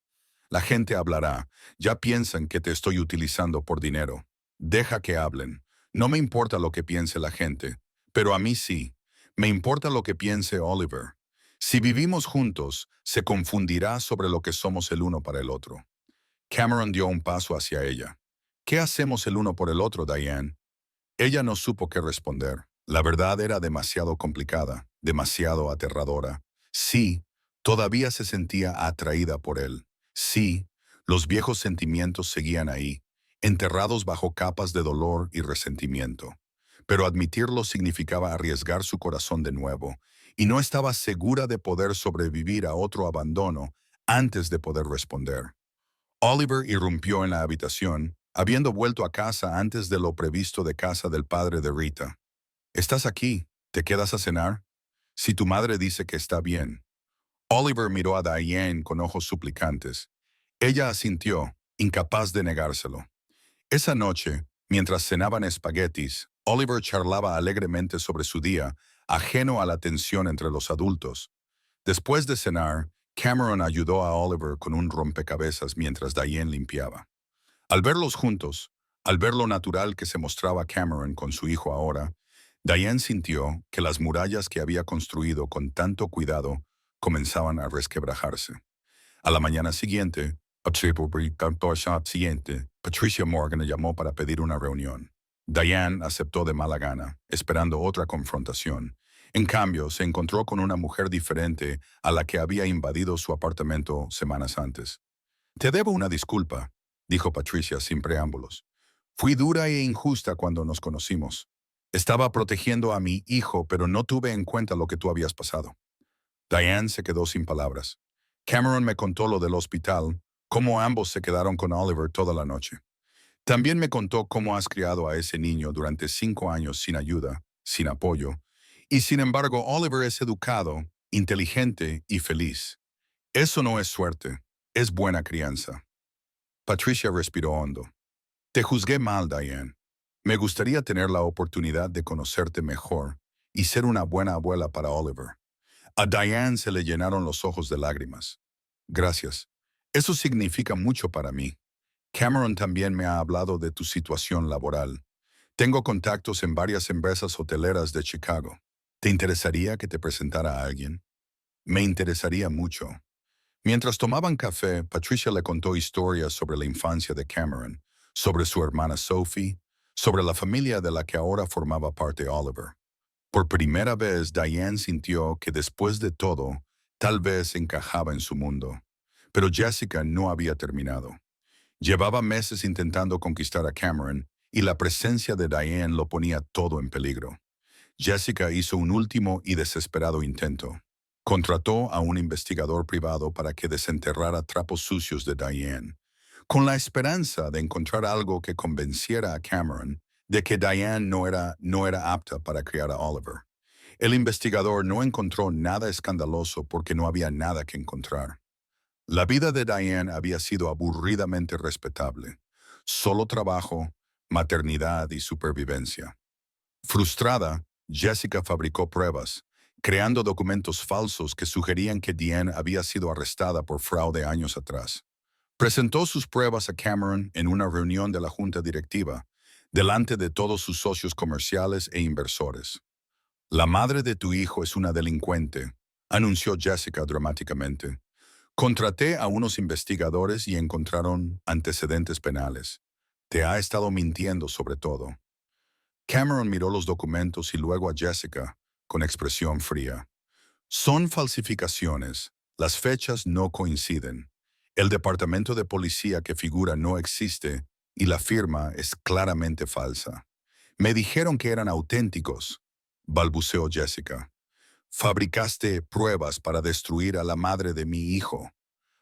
La gente hablará, ya piensan que te estoy utilizando por dinero. Deja que hablen. No me importa lo que piense la gente, pero a mí sí. Me importa lo que piense Oliver. Si vivimos juntos, se confundirá sobre lo que somos el uno para el otro. Cameron dio un paso hacia ella. ¿Qué hacemos el uno por el otro, Diane? Ella no supo qué responder. La verdad era demasiado complicada, demasiado aterradora. Sí, todavía se sentía atraída por él. Sí, los viejos sentimientos seguían ahí, enterrados bajo capas de dolor y resentimiento. Pero admitirlo significaba arriesgar su corazón de nuevo, y no estaba segura de poder sobrevivir a otro abandono antes de poder responder. Oliver irrumpió en la habitación, habiendo vuelto a casa antes de lo previsto de casa del padre de Rita. «¿Estás aquí? ¿Te quedas a cenar? Si tu madre dice que está bien». Oliver miró a Diane con ojos suplicantes. Ella asintió, incapaz de negárselo. Esa noche, mientras cenaban espaguetis, Oliver charlaba alegremente sobre su día, ajeno a la tensión entre los adultos. Después de cenar, Cameron ayudó a Oliver con un rompecabezas mientras Diane limpiaba. Al verlos juntos, al ver lo natural que se mostraba Cameron con su hijo ahora, Diane sintió que las murallas que había construido con tanto cuidado comenzaban a resquebrajarse. A la mañana siguiente, Patricia Morgan le llamó para pedir una reunión. Diane aceptó de mala gana, esperando otra confrontación. En cambio, se encontró con una mujer diferente a la que había invadido su apartamento semanas antes. «Te debo una disculpa», dijo Patricia sin preámbulos. «Fui dura e injusta cuando nos conocimos. Estaba protegiendo a mi hijo, pero no tuve en cuenta lo que tú habías pasado». Diane se quedó sin palabras. Cameron me contó lo del hospital, cómo ambos se quedaron con Oliver toda la noche. También me contó cómo has criado a ese niño durante 5 años sin ayuda, sin apoyo, y sin embargo Oliver es educado, inteligente y feliz. Eso no es suerte, es buena crianza. Patricia respiró hondo. Te juzgué mal, Diane. Me gustaría tener la oportunidad de conocerte mejor y ser una buena abuela para Oliver. A Diane se le llenaron los ojos de lágrimas. Gracias. Eso significa mucho para mí. Cameron también me ha hablado de tu situación laboral. Tengo contactos en varias empresas hoteleras de Chicago. ¿Te interesaría que te presentara a alguien? Me interesaría mucho. Mientras tomaban café, Patricia le contó historias sobre la infancia de Cameron, sobre su hermana Sophie, sobre la familia de la que ahora formaba parte Oliver. Por primera vez, Diane sintió que después de todo, tal vez encajaba en su mundo. Pero Jessica no había terminado. Llevaba meses intentando conquistar a Cameron y la presencia de Diane lo ponía todo en peligro. Jessica hizo un último y desesperado intento. Contrató a un investigador privado para que desenterrara trapos sucios de Diane, con la esperanza de encontrar algo que convenciera a Cameron de que Diane no era apta para criar a Oliver. El investigador no encontró nada escandaloso porque no había nada que encontrar. La vida de Diane había sido aburridamente respetable. Solo trabajo, maternidad y supervivencia. Frustrada, Jessica fabricó pruebas, creando documentos falsos que sugerían que Diane había sido arrestada por fraude años atrás. Presentó sus pruebas a Cameron en una reunión de la junta directiva, delante de todos sus socios comerciales e inversores. «La madre de tu hijo es una delincuente», anunció Jessica dramáticamente. «Contraté a unos investigadores y encontraron antecedentes penales. Te ha estado mintiendo sobre todo». Cameron miró los documentos y luego a Jessica, con expresión fría. «Son falsificaciones. Las fechas no coinciden. El departamento de policía que figura no existe y la firma es claramente falsa. Me dijeron que eran auténticos», balbuceó Jessica. «Fabricaste pruebas para destruir a la madre de mi hijo,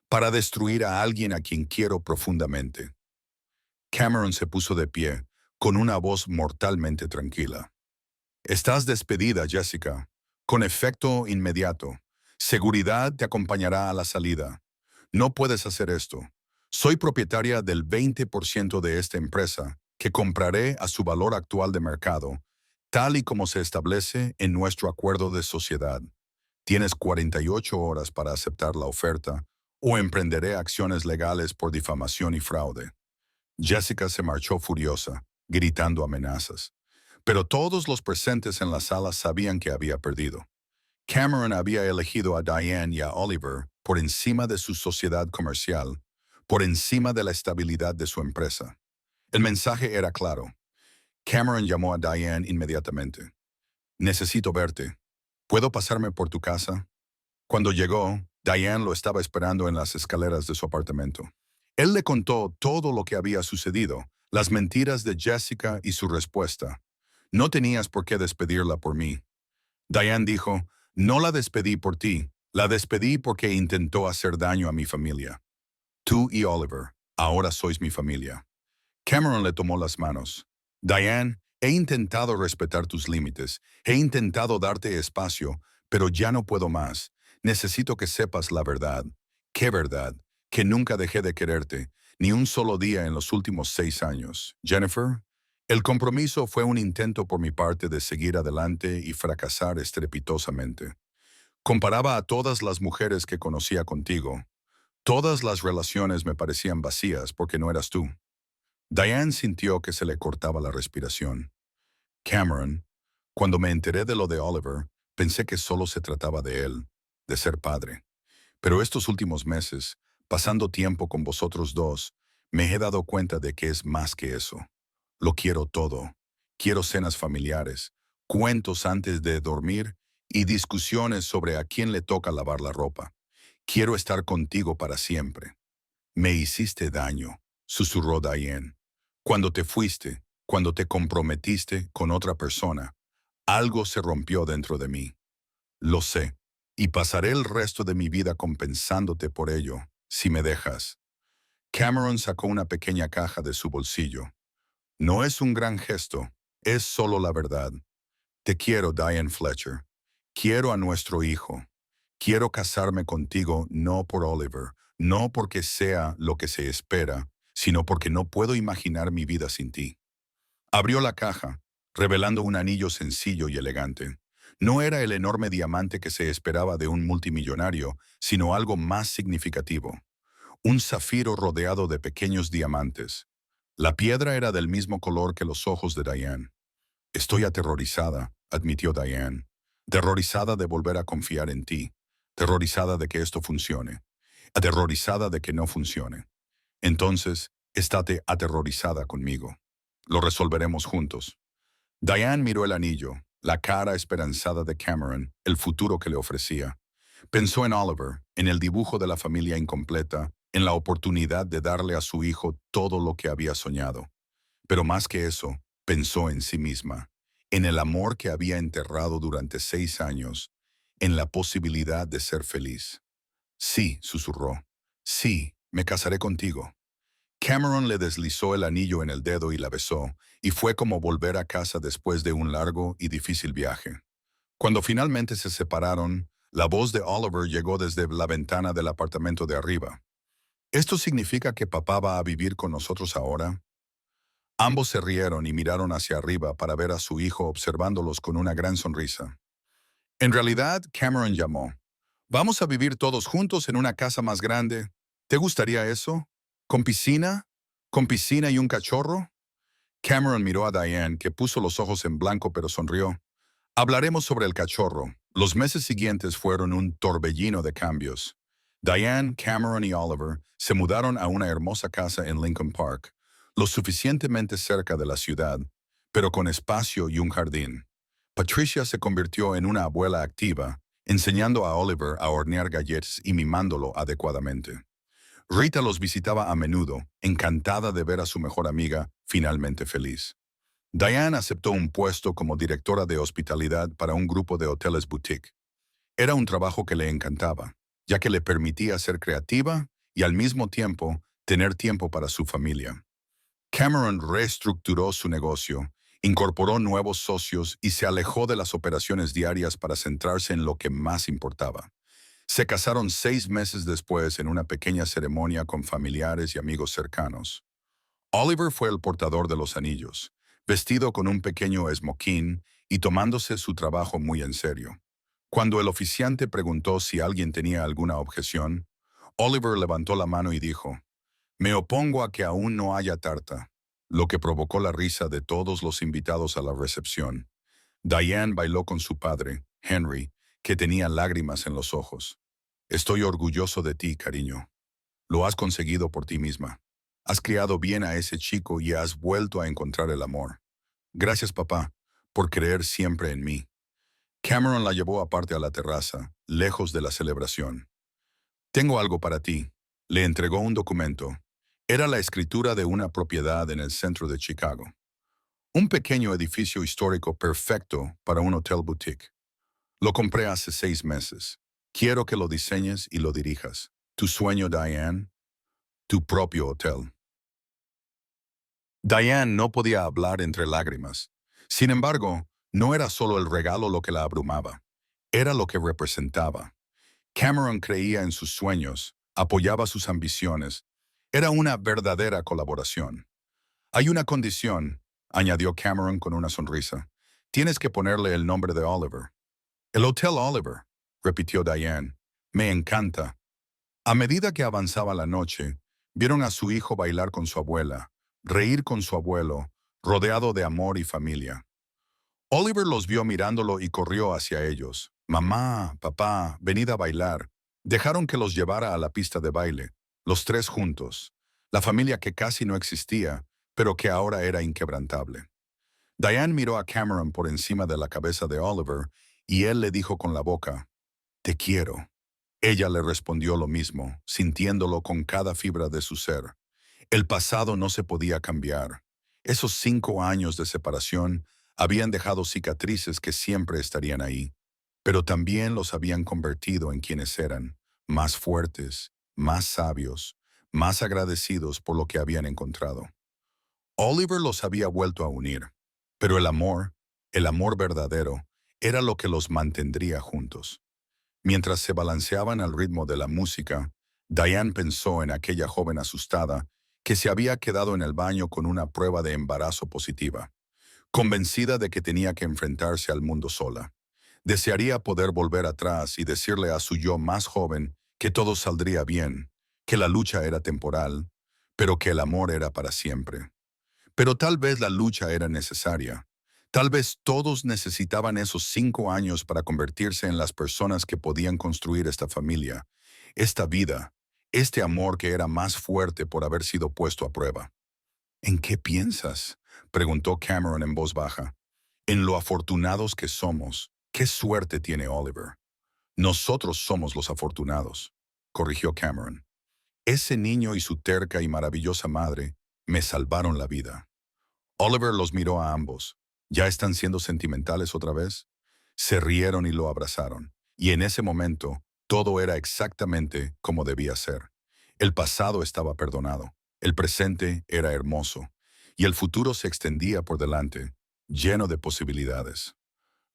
para destruir a alguien a quien quiero profundamente». Cameron se puso de pie, con una voz mortalmente tranquila. «Estás despedida, Jessica. Con efecto inmediato. Seguridad te acompañará a la salida. No puedes hacer esto. Soy propietaria del 20% de esta empresa, que compraré a su valor actual de mercado, tal y como se establece en nuestro acuerdo de sociedad. Tienes 48 horas para aceptar la oferta o emprenderé acciones legales por difamación y fraude. Jessica se marchó furiosa, gritando amenazas. Pero todos los presentes en la sala sabían que había perdido. Cameron había elegido a Diane y a Oliver por encima de su sociedad comercial, por encima de la estabilidad de su empresa. El mensaje era claro. Cameron llamó a Diane inmediatamente. Necesito verte. ¿Puedo pasarme por tu casa? Cuando llegó, Diane lo estaba esperando en las escaleras de su apartamento. Él le contó todo lo que había sucedido, las mentiras de Jessica y su respuesta. No tenías por qué despedirla por mí. Diane dijo, no la despedí por ti, la despedí porque intentó hacer daño a mi familia. Tú y Oliver, ahora sois mi familia. Cameron le tomó las manos. Diane, he intentado respetar tus límites, he intentado darte espacio, pero ya no puedo más. Necesito que sepas la verdad. ¿Qué verdad? Que nunca dejé de quererte, ni un solo día en los últimos 6 años. Jennifer, el compromiso fue un intento por mi parte de seguir adelante y fracasar estrepitosamente. Comparaba a todas las mujeres que conocía contigo. Todas las relaciones me parecían vacías porque no eras tú. Diane sintió que se le cortaba la respiración. Cameron, cuando me enteré de lo de Oliver, pensé que solo se trataba de él, de ser padre. Pero estos últimos meses, pasando tiempo con vosotros dos, me he dado cuenta de que es más que eso. Lo quiero todo. Quiero cenas familiares, cuentos antes de dormir y discusiones sobre a quién le toca lavar la ropa. Quiero estar contigo para siempre. Me hiciste daño, susurró Diane. Cuando te fuiste, cuando te comprometiste con otra persona, algo se rompió dentro de mí. Lo sé, y pasaré el resto de mi vida compensándote por ello, si me dejas. Cameron sacó una pequeña caja de su bolsillo. No es un gran gesto, es solo la verdad. Te quiero, Diane Fletcher. Quiero a nuestro hijo. Quiero casarme contigo no por Oliver, no porque sea lo que se espera, sino porque no puedo imaginar mi vida sin ti. Abrió la caja, revelando un anillo sencillo y elegante. No era el enorme diamante que se esperaba de un multimillonario, sino algo más significativo. Un zafiro rodeado de pequeños diamantes. La piedra era del mismo color que los ojos de Diane. Estoy aterrorizada, admitió Diane. Aterrorizada de volver a confiar en ti. Aterrorizada de que esto funcione. Aterrorizada de que no funcione. Entonces, estate aterrorizada conmigo. Lo resolveremos juntos. Diane miró el anillo, la cara esperanzada de Cameron, el futuro que le ofrecía. Pensó en Oliver, en el dibujo de la familia incompleta, en la oportunidad de darle a su hijo todo lo que había soñado. Pero más que eso, pensó en sí misma, en el amor que había enterrado durante 6 años, en la posibilidad de ser feliz. Sí, susurró. Sí, me casaré contigo. Cameron le deslizó el anillo en el dedo y la besó, y fue como volver a casa después de un largo y difícil viaje. Cuando finalmente se separaron, la voz de Oliver llegó desde la ventana del apartamento de arriba. ¿Esto significa que papá va a vivir con nosotros ahora? Ambos se rieron y miraron hacia arriba para ver a su hijo observándolos con una gran sonrisa. En realidad, Cameron llamó. Vamos a vivir todos juntos en una casa más grande. ¿Te gustaría eso? ¿Con piscina? ¿Con piscina y un cachorro? Cameron miró a Diane, que puso los ojos en blanco pero sonrió. Hablaremos sobre el cachorro. Los meses siguientes fueron un torbellino de cambios. Diane, Cameron y Oliver se mudaron a una hermosa casa en Lincoln Park, lo suficientemente cerca de la ciudad, pero con espacio y un jardín. Patricia se convirtió en una abuela activa, enseñando a Oliver a hornear galletas y mimándolo adecuadamente. Rita los visitaba a menudo, encantada de ver a su mejor amiga finalmente feliz. Diane aceptó un puesto como directora de hospitalidad para un grupo de hoteles boutique. Era un trabajo que le encantaba, ya que le permitía ser creativa y al mismo tiempo tener tiempo para su familia. Cameron reestructuró su negocio, incorporó nuevos socios y se alejó de las operaciones diarias para centrarse en lo que más importaba: Se casaron 6 meses después en una pequeña ceremonia con familiares y amigos cercanos. Oliver fue el portador de los anillos, vestido con un pequeño esmoquín y tomándose su trabajo muy en serio. Cuando el oficiante preguntó si alguien tenía alguna objeción, Oliver levantó la mano y dijo, «Me opongo a que aún no haya tarta», lo que provocó la risa de todos los invitados a la recepción. Diane bailó con su padre, Henry, que tenía lágrimas en los ojos. «Estoy orgulloso de ti, cariño. Lo has conseguido por ti misma. Has criado bien a ese chico y has vuelto a encontrar el amor. Gracias, papá, por creer siempre en mí». Cameron la llevó aparte a la terraza, lejos de la celebración. «Tengo algo para ti». Le entregó un documento. Era la escritura de una propiedad en el centro de Chicago. Un pequeño edificio histórico perfecto para un hotel boutique. Lo compré hace 6 meses. Quiero que lo diseñes y lo dirijas. Tu sueño, Diane, tu propio hotel. Diane no podía hablar entre lágrimas. Sin embargo, no era solo el regalo lo que la abrumaba. Era lo que representaba. Cameron creía en sus sueños, apoyaba sus ambiciones. Era una verdadera colaboración. «Hay una condición», añadió Cameron con una sonrisa. «Tienes que ponerle el nombre de Oliver». «El Hotel Oliver», repitió Diane. «Me encanta». A medida que avanzaba la noche, vieron a su hijo bailar con su abuela, reír con su abuelo, rodeado de amor y familia. Oliver los vio mirándolo y corrió hacia ellos. «Mamá, papá, venid a bailar». Dejaron que los llevara a la pista de baile, los tres juntos, la familia que casi no existía, pero que ahora era inquebrantable. Diane miró a Cameron por encima de la cabeza de Oliver y él le dijo con la boca, «Te quiero». Ella le respondió lo mismo, sintiéndolo con cada fibra de su ser. El pasado no se podía cambiar. Esos 5 años de separación habían dejado cicatrices que siempre estarían ahí, pero también los habían convertido en quienes eran, más fuertes, más sabios, más agradecidos por lo que habían encontrado. Oliver los había vuelto a unir, pero el amor verdadero, era lo que los mantendría juntos. Mientras se balanceaban al ritmo de la música, Diane pensó en aquella joven asustada que se había quedado en el baño con una prueba de embarazo positiva, convencida de que tenía que enfrentarse al mundo sola. Desearía poder volver atrás y decirle a su yo más joven que todo saldría bien, que la lucha era temporal, pero que el amor era para siempre. Pero tal vez la lucha era necesaria. Tal vez todos necesitaban esos 5 años para convertirse en las personas que podían construir esta familia, esta vida, este amor que era más fuerte por haber sido puesto a prueba. «¿En qué piensas?», preguntó Cameron en voz baja. «En lo afortunados que somos. ¿Qué suerte tiene Oliver?» «Nosotros somos los afortunados», corrigió Cameron. «Ese niño y su terca y maravillosa madre me salvaron la vida». Oliver los miró a ambos. ¿Ya están siendo sentimentales otra vez? Se rieron y lo abrazaron. Y en ese momento, todo era exactamente como debía ser. El pasado estaba perdonado, el presente era hermoso, y el futuro se extendía por delante, lleno de posibilidades.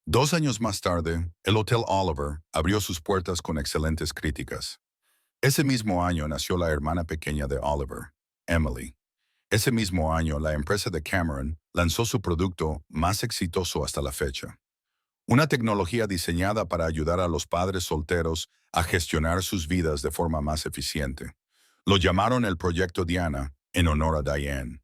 2 años más tarde, el Hotel Oliver abrió sus puertas con excelentes críticas. Ese mismo año nació la hermana pequeña de Oliver, Emily. Ese mismo año, la empresa de Cameron lanzó su producto más exitoso hasta la fecha. Una tecnología diseñada para ayudar a los padres solteros a gestionar sus vidas de forma más eficiente. Lo llamaron el Proyecto Diana, en honor a Diane.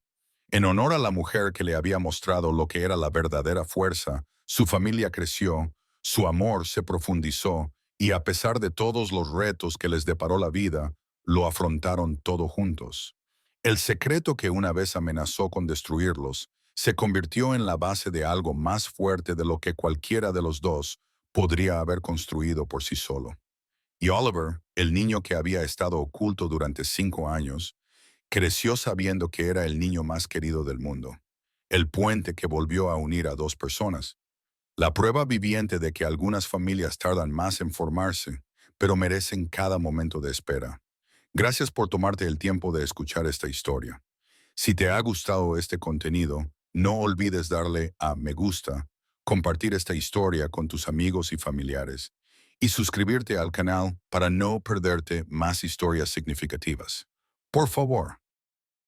En honor a la mujer que le había mostrado lo que era la verdadera fuerza, su familia creció, su amor se profundizó y a pesar de todos los retos que les deparó la vida, lo afrontaron todo juntos. El secreto que una vez amenazó con destruirlos se convirtió en la base de algo más fuerte de lo que cualquiera de los dos podría haber construido por sí solo. Y Oliver, el niño que había estado oculto durante 5 años, creció sabiendo que era el niño más querido del mundo, el puente que volvió a unir a dos personas, la prueba viviente de que algunas familias tardan más en formarse, pero merecen cada momento de espera. Gracias por tomarte el tiempo de escuchar esta historia. Si te ha gustado este contenido, no olvides darle a me gusta, compartir esta historia con tus amigos y familiares, y suscribirte al canal para no perderte más historias significativas. Por favor,